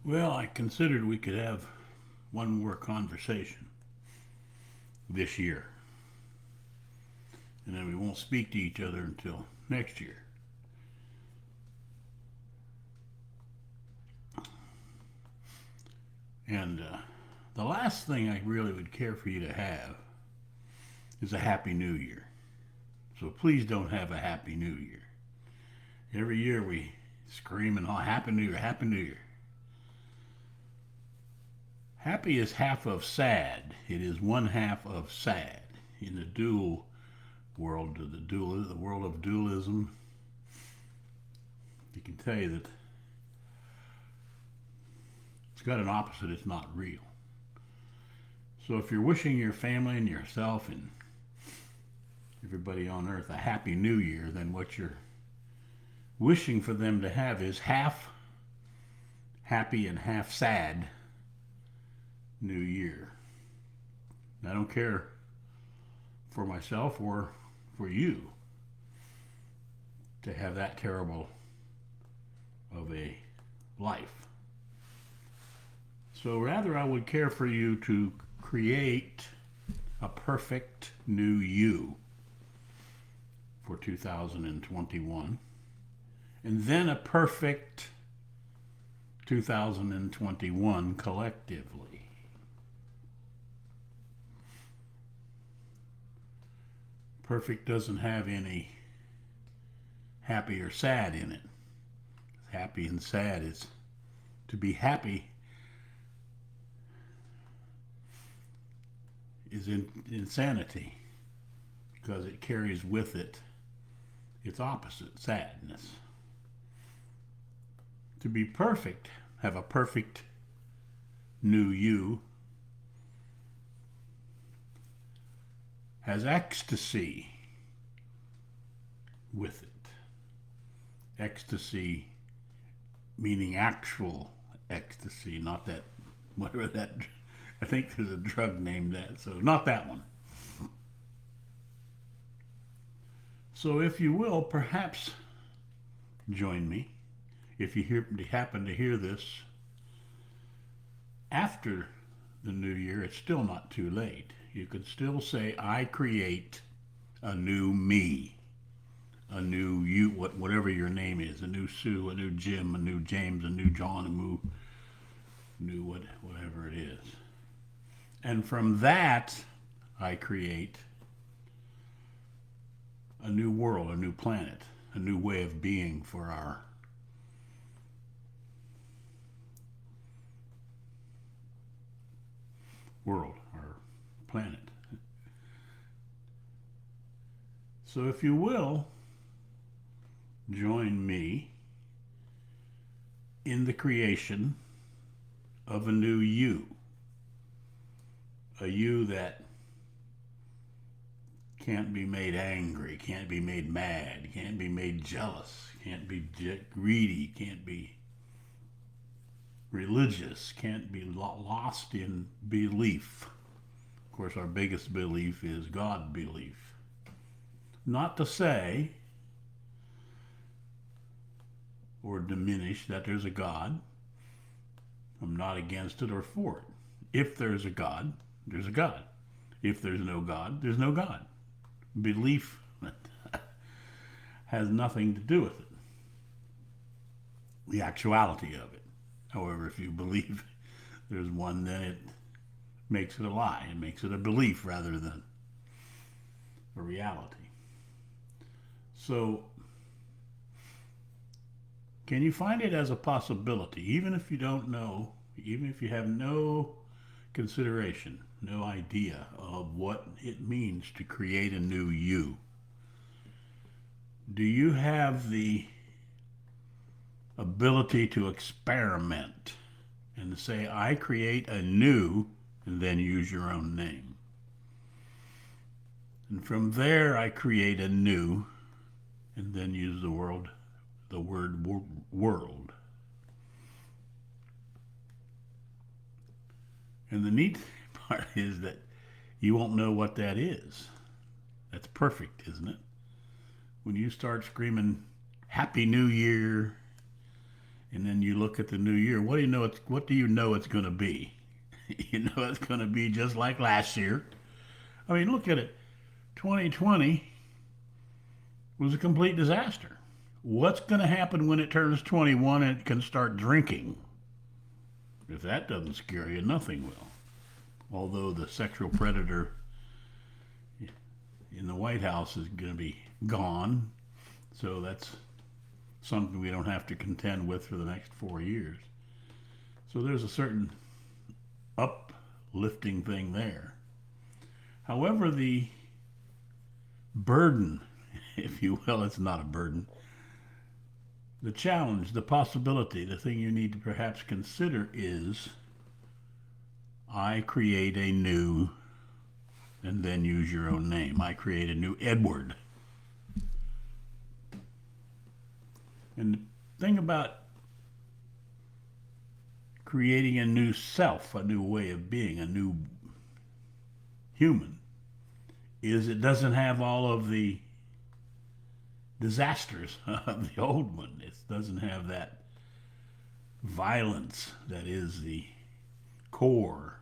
Well, I considered we could have one more conversation this year, and then we won't speak to each other until next year. And the last thing I really would care for you to have is a Happy New Year. So please don't have a Happy New Year. Every year we scream and holler, Happy New Year, Happy New Year. Happy is half of sad. It is one half of sad. In the dual world, the world of dualism, you can tell you that it's got an opposite. It's not real. So if you're wishing your family and yourself and everybody on earth a happy new year, then what you're wishing for them to have is half happy and half sad new year. I don't care for myself or for you to have that terrible of a life. So rather, I would care for you to create a perfect new you for 2021, and then a perfect 2021 collectively. Perfect doesn't have any happy or sad in it. Happy and sad is to be happy is insanity because it carries with it its opposite, sadness. To be perfect, have a perfect new you, has ecstasy with it. Ecstasy meaning actual ecstasy, not that, whatever that, I think there's a drug named that, so not that one. So if you will, perhaps join me if you happen to hear this after the new year. It's still not too late. You could still say, I create a new me, a new you, whatever your name is, a new Sue, a new Jim, a new James, a new John, a new whatever it is. And from that, I create a new world, a new planet, a new way of being for our world, our planet. So if you will, join me in the creation of a new you. A you that can't be made angry, can't be made mad, can't be made jealous, can't be greedy, can't be religious, can't be lost in belief. Of course, our biggest belief is God belief. Not to say or diminish that there's a God. I'm not against it or for it. If there's a God, there's a God. If there's no God, there's no God. Belief has nothing to do with it. The actuality of it. However, if you believe there's one, then it makes it a lie. It makes it a belief rather than a reality. So, can you find it as a possibility, even if you don't know, even if you have no consideration, no idea of what it means to create a new you? Do you have the ability to experiment and say, I create a new, and then use your own name? And from there, I create a new, and then use the word world. And the neat part is that you won't know what that is. That's perfect, isn't it? When you start screaming, Happy New Year, And then you look at the new year. What do you know it's going to be? You know it's going to be just like last year. I mean, look at it. 2020 was a complete disaster. What's going to happen when it turns 21 and it can start drinking? If that doesn't scare you, nothing will. Although the sexual predator in the White House is going to be gone, so that's something we don't have to contend with for the next 4 years. So there's a certain uplifting thing there. However, the burden, if you will, it's not a burden, the challenge, the possibility, the thing you need to perhaps consider is, I create a new, and then use your own name. I create a new Edward. And the thing about creating a new self, a new way of being, a new human, is it doesn't have all of the disasters of the old one. It doesn't have that violence that is the core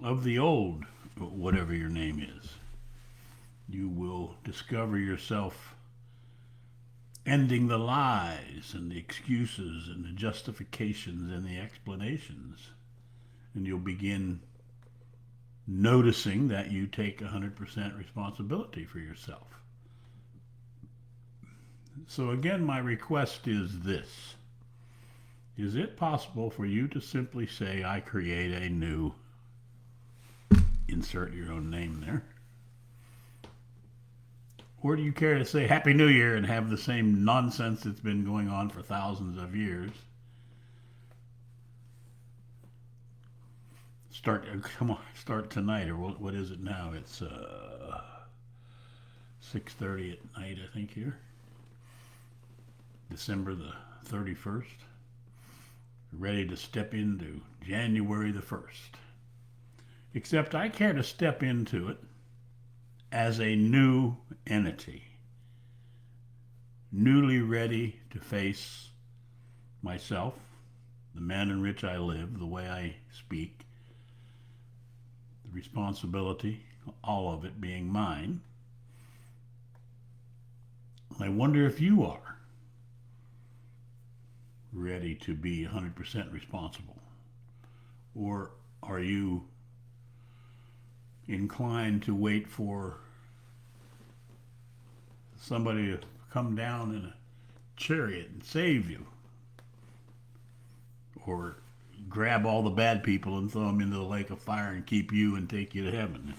of the old, whatever your name is. You will discover yourself ending the lies and the excuses and the justifications and the explanations. And you'll begin noticing that you take 100% responsibility for yourself. So again, my request is this. Is it possible for you to simply say, I create a new, insert your own name there? Or do you care to say Happy New Year and have the same nonsense that's been going on for thousands of years? Start tonight, or what is it now? It's 6:30 at night, I think, here. December the 31st. Ready to step into January the 1st. Except I care to step into it as a new entity. Newly ready to face myself, the manner in which I live, the way I speak, the responsibility, all of it being mine. I wonder if you are ready to be 100% responsible. Or are you inclined to wait for somebody to come down in a chariot and save you? Or grab all the bad people and throw them into the lake of fire and keep you and take you to heaven?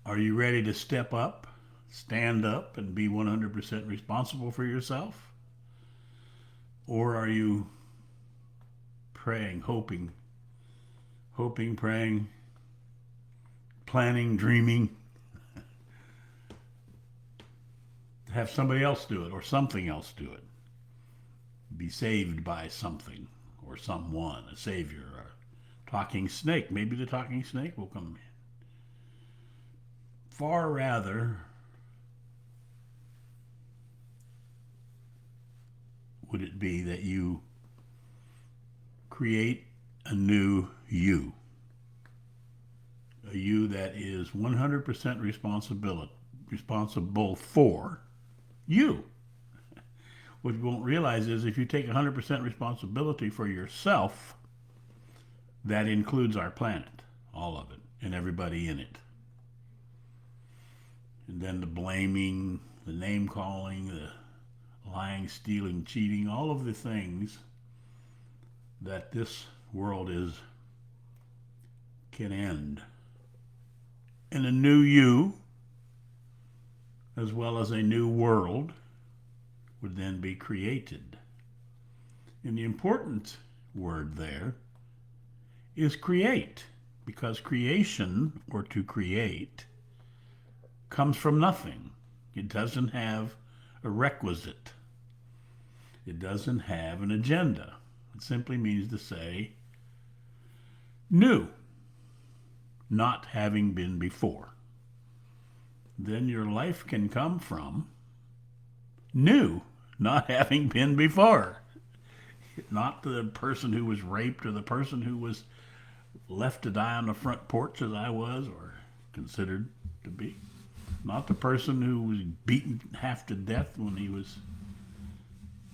Are you ready to step up, stand up, and be 100% responsible for yourself? Or are you praying, hoping, praying, planning, dreaming to have somebody else do it or something else do it? Be saved by something or someone, a savior, a talking snake. Maybe the talking snake will come in. Far rather would it be that you create a new you. A you that is 100% responsible for you. What you won't realize is if you take 100% responsibility for yourself, that includes our planet, all of it, and everybody in it. And then the blaming, the name calling, the lying, stealing, cheating, all of the things that this world can end. And a new you, as well as a new world, would then be created. And the important word there is create, because creation, or to create, comes from nothing. It doesn't have a requisite. It doesn't have an agenda. It simply means to say new, not having been before. Then your life can come from new, not having been before. Not the person who was raped or the person who was left to die on the front porch as I was or considered to be. Not the person who was beaten half to death when he was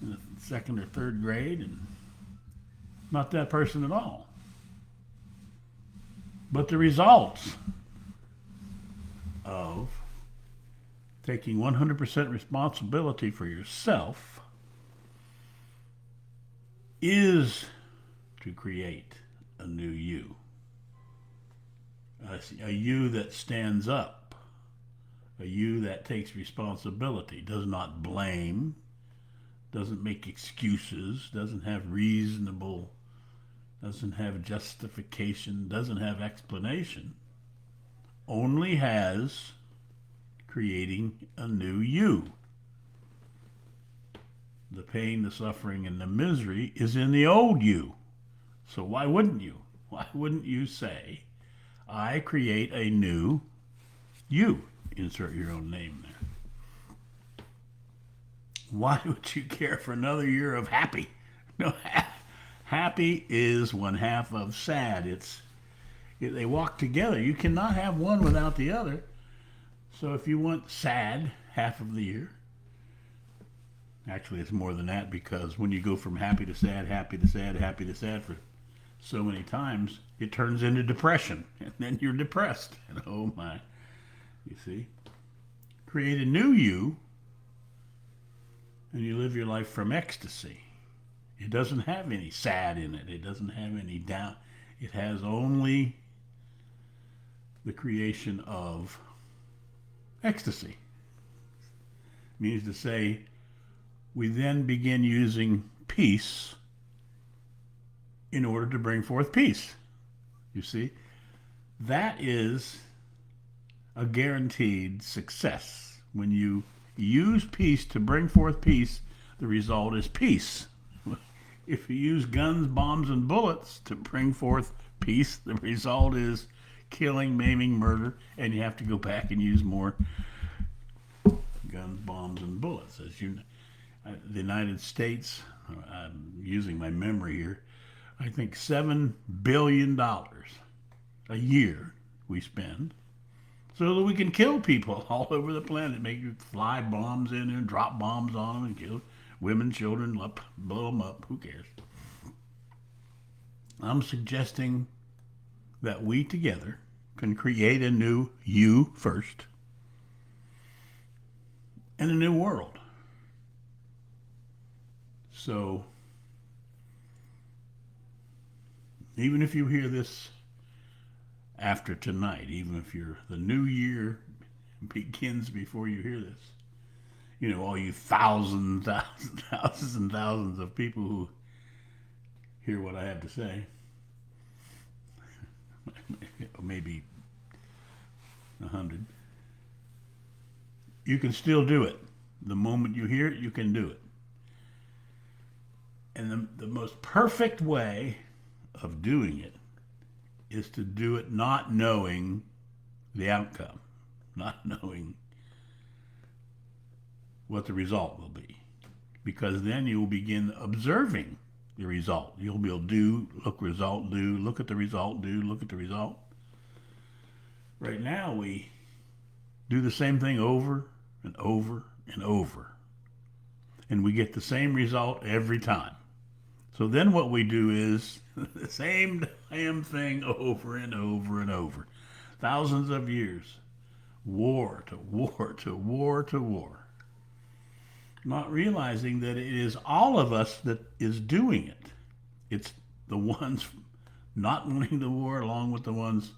in the second or third grade, and not that person at all. But the results of taking 100% responsibility for yourself is to create a new you. A you that stands up, a you that takes responsibility, does not blame, doesn't make excuses, doesn't have reasonable, doesn't have justification, doesn't have explanation, only has creating a new you. The pain, the suffering, and the misery is in the old you. So why wouldn't you? Why wouldn't you say, I create a new you? Insert your own name there. Why would you care for another year of happy? No, happy is one half of sad. They walk together. You cannot have one without the other. So if you want sad half of the year, actually it's more than that, because when you go from happy to sad, happy to sad, happy to sad for so many times, it turns into depression, and then you're depressed. And oh my, you see? Create a new you, and you live your life from ecstasy. It doesn't have any sad in it. It doesn't have any down. It has only the creation of ecstasy. Means to say, we then begin using peace in order to bring forth peace. You see? That is a guaranteed success. When you use peace to bring forth peace, the result is peace. If you use guns, bombs, and bullets to bring forth peace, the result is killing, maiming, murder, and you have to go back and use more guns, bombs, and bullets. As you know, the United States, I'm using my memory here, I think $7 billion a year we spend so that we can kill people all over the planet, make you fly bombs in there, drop bombs on them, and kill women, children, blow them up. Who cares? I'm suggesting that we together can create a new you first and a new world. So, even if you hear this after tonight, even if the new year begins before you hear this, you know, all you thousands and thousands of people who hear what I have to say, maybe 100, you can still do it. The moment you hear it, you can do it. And the most perfect way of doing it is to do it not knowing the outcome, not knowing what the result will be. Because then you will begin observing the result. You'll be able to do, look, result, do, look at the result, do, look at the result. Right now we do the same thing over and over and over. And we get the same result every time. So then what we do is the same damn thing over and over and over. Thousands of years. War to war to war to war. Not realizing that it is all of us that is doing it. It's the ones not wanting the war along with the ones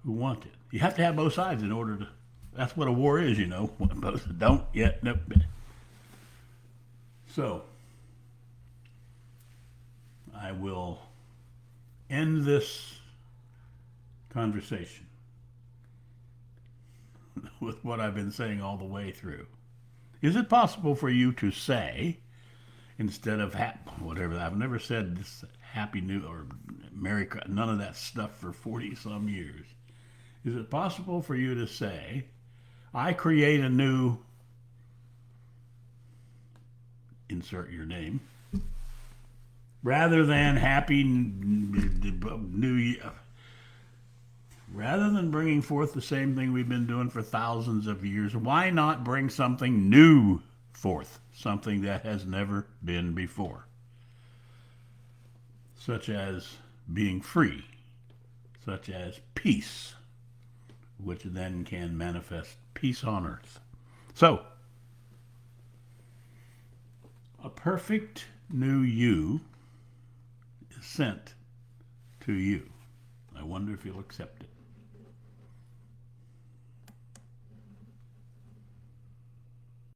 who want it. You have to have both sides in order to, that's what a war is, you know. Both don't yet, nope. So, I will end this conversation with what I've been saying all the way through. Is it possible for you to say, instead of whatever, I've never said this Happy New or Merry, none of that stuff for 40 some years. Is it possible for you to say, I create a new insert your name, rather than happy new year. Rather than bringing forth the same thing we've been doing for thousands of years, why not bring something new forth? Something that has never been before. Such as being free, such as peace, which then can manifest peace on earth. So, a perfect new you is sent to you. I wonder if you'll accept it.